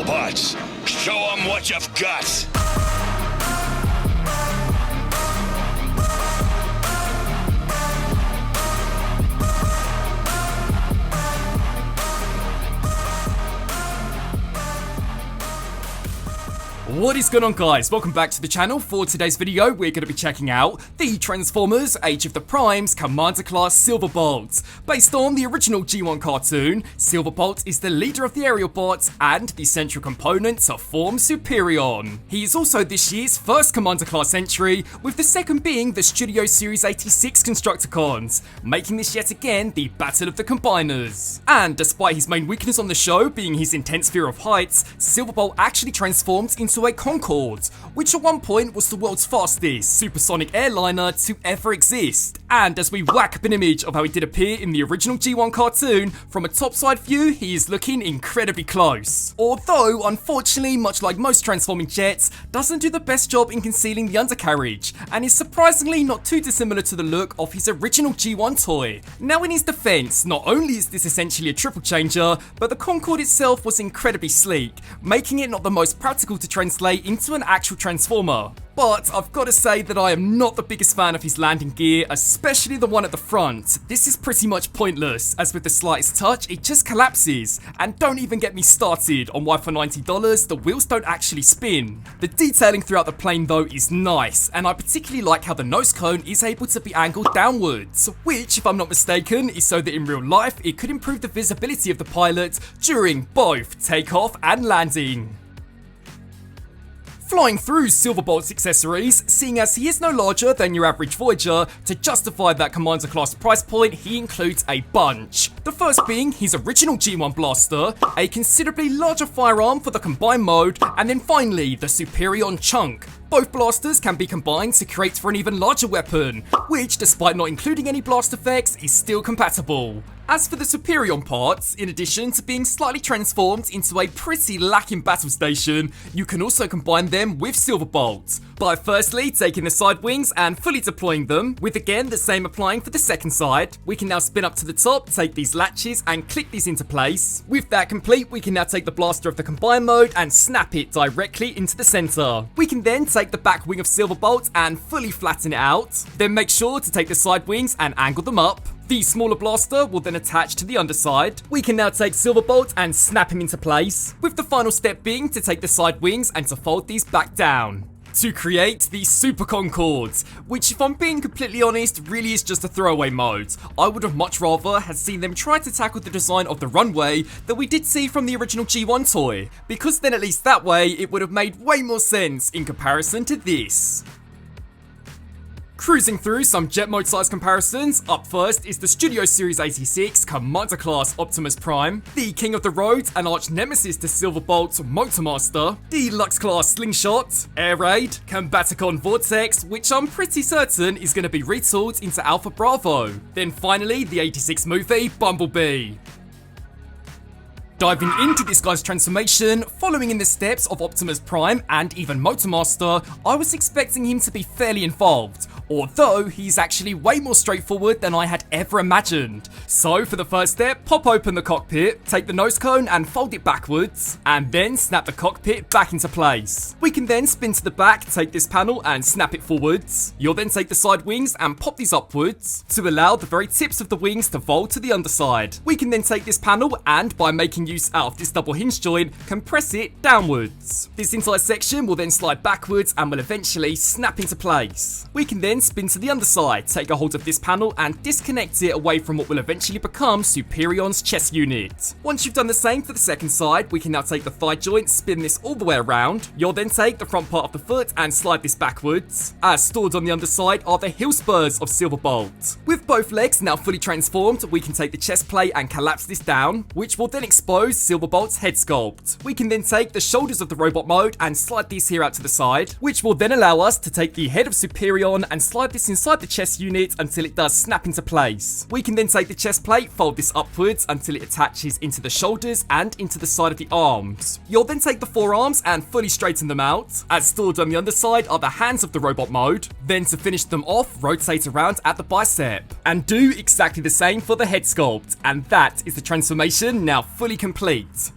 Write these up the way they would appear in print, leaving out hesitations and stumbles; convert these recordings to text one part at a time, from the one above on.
robots. Show them what you've got. What is going on, guys? Welcome back to the channel. For today's video, we're going to be checking out the Transformers Age of the Primes Commander Class Silverbolt. Based on the original G1 cartoon, Silverbolt is the leader of the aerial bots and the central component to form Superion. He is also this year's first Commander Class entry, with the second being the Studio Series 86 Constructicons, making this yet again the Battle of the Combiners. And despite his main weakness on the show being his intense fear of heights, Silverbolt actually transformed into a Concorde, which at one point was the world's fastest supersonic airliner to ever exist. And as we whack up an image of how he did appear in the original G1 cartoon, from a topside view he is looking incredibly close. Although, unfortunately, much like most transforming jets, doesn't do the best job in concealing the undercarriage, and is surprisingly not too dissimilar to the look of his original G1 toy. Now, in his defense, not only is this essentially a triple changer, but the Concorde itself was incredibly sleek, making it not the most practical to translate into an actual transformer. But I've got to say that I am not the biggest fan of his landing gear, especially the one at the front. This is pretty much pointless, as with the slightest touch it just collapses, and don't even get me started on why for $90 the wheels don't actually spin. The detailing throughout the plane though is nice, and I particularly like how the nose cone is able to be angled downwards, which, if I'm not mistaken, is so that in real life it could improve the visibility of the pilot during both takeoff and landing. Flying through Silverbolt's accessories, seeing as he is no larger than your average Voyager, to justify that Commander class price point, he includes a bunch. The first being his original G1 blaster, a considerably larger firearm for the combined mode, and then finally the Superion chunk. Both blasters can be combined to create for an even larger weapon, which, despite not including any blast effects, is still compatible. As for the Superion parts, in addition to being slightly transformed into a pretty lacking battle station, you can also combine them with Silverbolt, by firstly taking the side wings and fully deploying them, with again the same applying for the second side. We can now spin up to the top, take these latches and click these into place. With that complete, we can now take the blaster of the combined mode and snap it directly into the center. We can then take the back wing of Silverbolt and fully flatten it out, then make sure to take the side wings and angle them up. The smaller blaster will then attach to the underside. We can now take Silverbolt and snap him into place, with the final step being to take the side wings and to fold these back down, to create the Super Concorde, which, if I'm being completely honest, really is just a throwaway mode. I would have much rather have seen them try to tackle the design of the runway that we did see from the original G1 toy, because then at least that way it would have made way more sense in comparison to this. Cruising through some jet mode size comparisons, up first is the Studio Series 86 Commander Class Optimus Prime, the King of the Road and arch nemesis to Silverbolt Motormaster, Deluxe Class Slingshot, Air Raid, Combaticon Vortex, which I'm pretty certain is going to be retooled into Alpha Bravo, then finally the 86 movie Bumblebee. Diving into this guy's transformation, following in the steps of Optimus Prime and even Motormaster, I was expecting him to be fairly involved, although he's actually way more straightforward than I had ever imagined. So for the first step, pop open the cockpit, take the nose cone and fold it backwards, and then snap the cockpit back into place. We can then spin to the back, take this panel and snap it forwards. You'll then take the side wings and pop these upwards to allow the very tips of the wings to fold to the underside. We can then take this panel and, by making use out of this double hinge joint, compress it downwards. This entire section will then slide backwards and will eventually snap into place. We can then spin to the underside, take a hold of this panel and disconnect it away from what will eventually become Superion's chest unit. Once you've done the same for the second side, we can now take the thigh joint, spin this all the way around. You'll then take the front part of the foot and slide this backwards. As stored on the underside are the heel spurs of Silverbolt. With both legs now fully transformed, we can take the chest plate and collapse this down, which will then expose Silverbolt's head sculpt. We can then take the shoulders of the robot mode and slide these here out to the side, which will then allow us to take the head of Superion and slide this inside the chest unit until it does snap into place. We can then take the chest plate, fold this upwards until it attaches into the shoulders and into the side of the arms. You'll then take the forearms and fully straighten them out. As stored on the underside are the hands of the robot mode. Then to finish them off, rotate around at the bicep. And do exactly the same for the head sculpt. And that is the transformation now fully complete.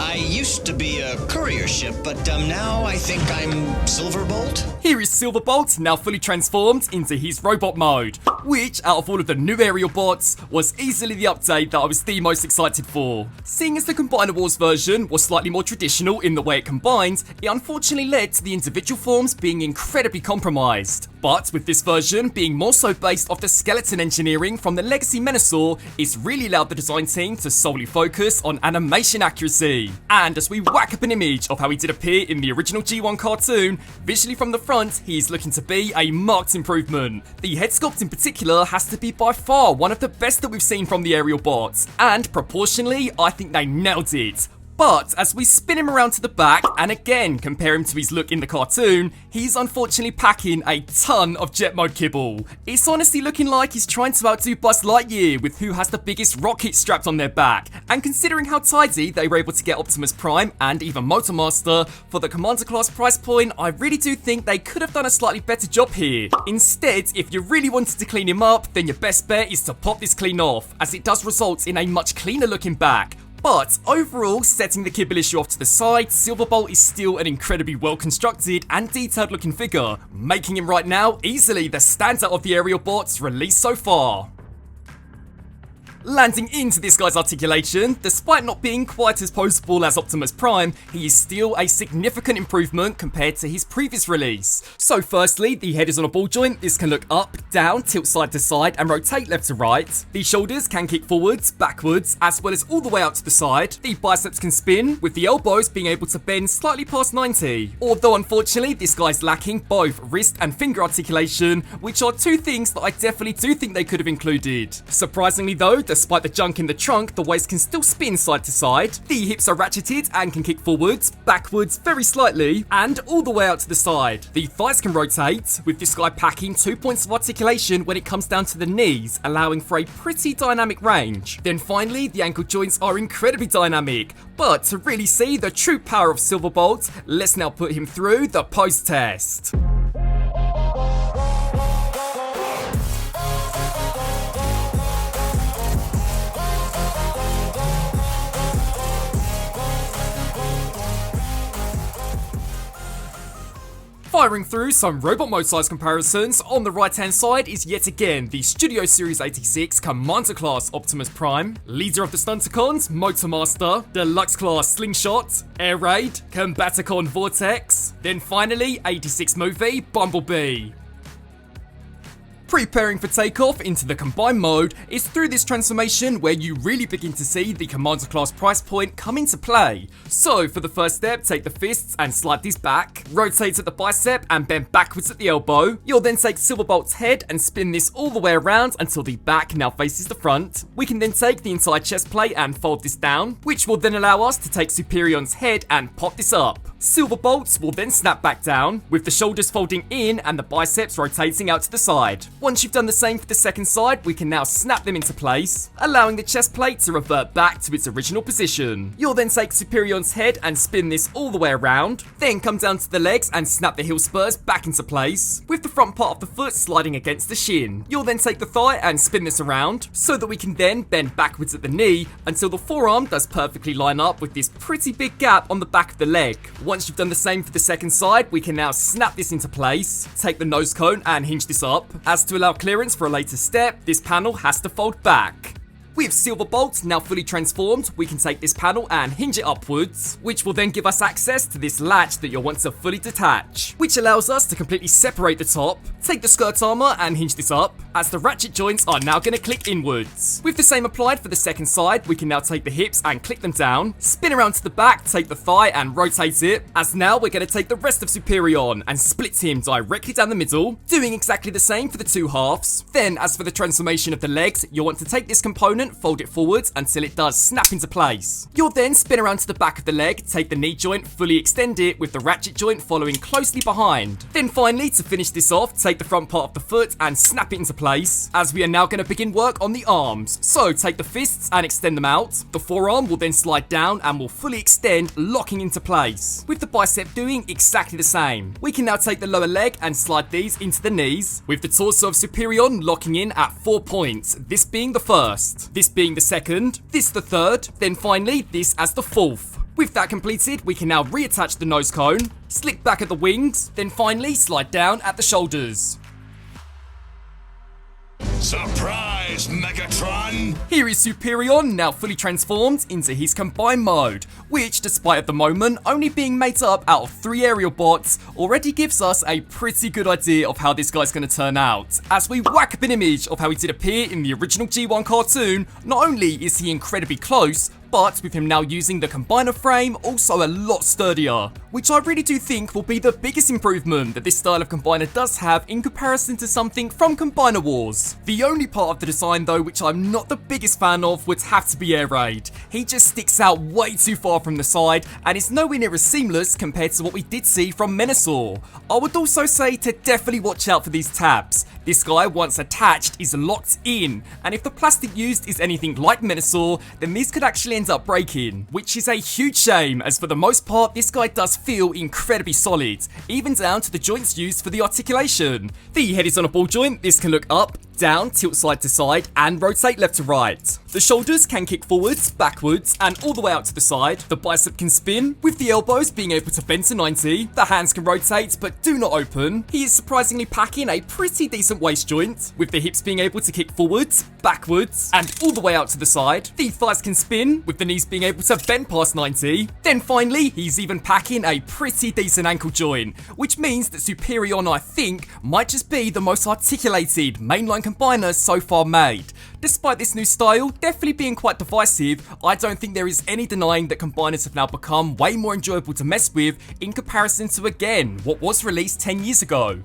I used to be a courier ship, but now I think I'm Silverbolt. Here is Silverbolt, now fully transformed into his robot mode, which, out of all of the new aerial bots, was easily the update that I was the most excited for. Seeing as the Combiner Wars version was slightly more traditional in the way it combined, it unfortunately led to the individual forms being incredibly compromised. But with this version being more so based off the skeleton engineering from the Legacy Menasor, it's really allowed the design team to solely focus on animation accuracy. And as we whack up an image of how he did appear in the original G1 cartoon, visually from the front, he is looking to be a marked improvement. The head sculpt in particular has to be by far one of the best that we've seen from the aerial bots, and proportionally, I think they nailed it. But as we spin him around to the back, and again compare him to his look in the cartoon, he's unfortunately packing a ton of jet mode kibble. It's honestly looking like he's trying to outdo Buzz Lightyear with who has the biggest rocket strapped on their back. And considering how tidy they were able to get Optimus Prime and even Motormaster for the Commander class price point, I really do think they could have done a slightly better job here. Instead, if you really wanted to clean him up, then your best bet is to pop this clean off, as it does result in a much cleaner looking back. But overall, setting the kibble issue off to the side, Silverbolt is still an incredibly well constructed and detailed looking figure, making him right now easily the standout of the aerial bots released so far. Landing into this guy's articulation, despite not being quite as poseable as Optimus Prime, he is still a significant improvement compared to his previous release. So firstly, the head is on a ball joint. This can look up, down, tilt side to side, and rotate left to right. The shoulders can kick forwards, backwards, as well as all the way out to the side. The biceps can spin, with the elbows being able to bend slightly past 90. Although unfortunately, this guy's lacking both wrist and finger articulation, which are two things that I definitely do think they could have included. Surprisingly though, despite the junk in the trunk, the waist can still spin side to side, the hips are ratcheted and can kick forwards, backwards very slightly, and all the way out to the side. The thighs can rotate, with this guy packing 2 points of articulation when it comes down to the knees, allowing for a pretty dynamic range. Then finally, the ankle joints are incredibly dynamic, but to really see the true power of Silverbolt, let's now put him through the pose test. Firing through some robot mode size comparisons, on the right hand side is yet again the Studio Series 86 Commander class Optimus Prime, leader of the Stunticons, Motormaster, Deluxe class Slingshot, Air Raid, Combaticon Vortex, then finally 86 movie Bumblebee. Preparing for takeoff into the combined mode is through this transformation where you really begin to see the Commander class price point come into play. So for the first step, take the fists and slide these back, rotate at the bicep and bend backwards at the elbow. You'll then take Silverbolt's head and spin this all the way around until the back now faces the front. We can then take the entire chest plate and fold this down, which will then allow us to take Superion's head and pop this up. Silverbolt's will then snap back down, with the shoulders folding in and the biceps rotating out to the side. Once you've done the same for the second side, we can now snap them into place, allowing the chest plate to revert back to its original position. You'll then take Superion's head and spin this all the way around, then come down to the legs and snap the heel spurs back into place, with the front part of the foot sliding against the shin. You'll then take the thigh and spin this around, so that we can then bend backwards at the knee until the forearm does perfectly line up with this pretty big gap on the back of the leg. Once you've done the same for the second side, we can now snap this into place, take the nose cone and hinge this up. As to allow clearance for a later step, this panel has to fold back. With Silverbolt now fully transformed, we can take this panel and hinge it upwards, which will then give us access to this latch that you'll want to fully detach, which allows us to completely separate the top, take the skirt armor and hinge this up, as the ratchet joints are now going to click inwards. With the same applied for the second side, we can now take the hips and click them down, spin around to the back, take the thigh and rotate it, as now we're going to take the rest of Superion and split him directly down the middle, doing exactly the same for the two halves. Then as for the transformation of the legs, you'll want to take this component, fold it forwards until it does snap into place. You'll then spin around to the back of the leg, take the knee joint, fully extend it with the ratchet joint following closely behind. Then finally, to finish this off, take the front part of the foot and snap it into place, as we are now going to begin work on the arms. So take the fists and extend them out. The forearm will then slide down and will fully extend, locking into place, with the bicep doing exactly the same. We can now take the lower leg and slide these into the knees, with the torso of Superion locking in at 4 points, this being the first, this being the second, this the third, then finally this as the fourth. With that completed, we can now reattach the nose cone, slick back at the wings, then finally slide down at the shoulders. Surprise, Megatron! Here is Superion now fully transformed into his combined mode, which despite at the moment only being made up out of 3 aerial bots, already gives us a pretty good idea of how this guy's going to turn out. As we whack up an image of how he did appear in the original G1 cartoon, not only is he incredibly close, but with him now using the combiner frame also a lot sturdier, which I really do think will be the biggest improvement that this style of combiner does have in comparison to something from Combiner Wars. The only part of the design though which I'm not the biggest fan of would have to be Air Raid. He just sticks out way too far from the side and is nowhere near as seamless compared to what we did see from Menasor. I would also say to definitely watch out for these tabs. This guy, once attached, is locked in, and if the plastic used is anything like Menasor, then these could actually end up breaking, which is a huge shame, as for the most part this guy does feel incredibly solid, even down to the joints used for the articulation. The head is on a ball joint. This can look up, down, tilt side to side, and rotate left to right. The shoulders can kick forwards, backwards, and all the way out to the side. The bicep can spin, with the elbows being able to bend to 90. The hands can rotate, but do not open. He is surprisingly packing a pretty decent waist joint, with the hips being able to kick forwards, backwards, and all the way out to the side. The thighs can spin, with the knees being able to bend past 90. Then finally, he's even packing a pretty decent ankle joint, which means that Superion, I think, might just be the most articulated mainline combiner so far made. Despite this new style definitely being quite divisive, I don't think there is any denying that combiners have now become way more enjoyable to mess with in comparison to, again, what was released 10 years ago.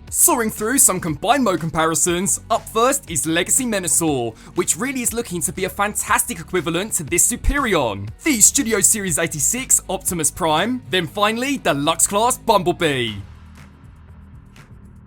Soaring through some combined mode comparisons, up first is Legacy Menasor, which really is looking to be a fantastic equivalent to this Superion. The Studio Series 86 Optimus Prime, then finally Deluxe Class Bumblebee.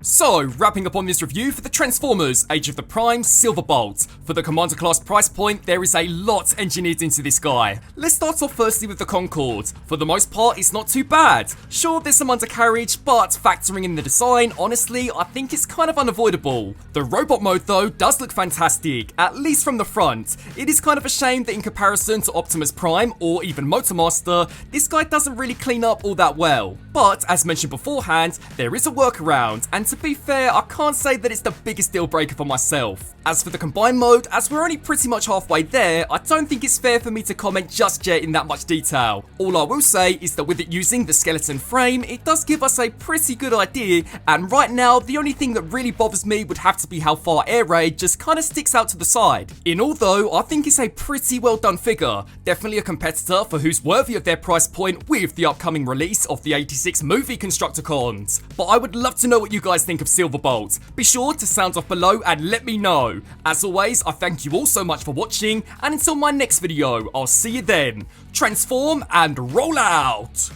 So, wrapping up on this review for the Transformers Age of the Primes Silverbolt. For the Commander class price point, there is a lot engineered into this guy. Let's start off firstly with the Concorde. For the most part, it's not too bad. Sure, there's some undercarriage, but factoring in the design, honestly, I think it's kind of unavoidable. The robot mode though does look fantastic, at least from the front. It is kind of a shame that in comparison to Optimus Prime or even Motormaster, this guy doesn't really clean up all that well. But as mentioned beforehand, there is a workaround, and to be fair, I can't say that it's the biggest deal breaker for myself. As for the combined mode, as we're only pretty much halfway there, I don't think it's fair for me to comment just yet in that much detail. All I will say is that with it using the skeleton frame, it does give us a pretty good idea, and right now, the only thing that really bothers me would have to be how far Air Raid just kind of sticks out to the side. In all though, I think it's a pretty well done figure, definitely a competitor for who's worthy of their price point with the upcoming release of the 86 movie Constructicons. But I would love to know what you guys think of Silverbolt. Be sure to sound off below and let me know. As always, I thank you all so much for watching, and until my next video, I'll see you then. Transform and roll out!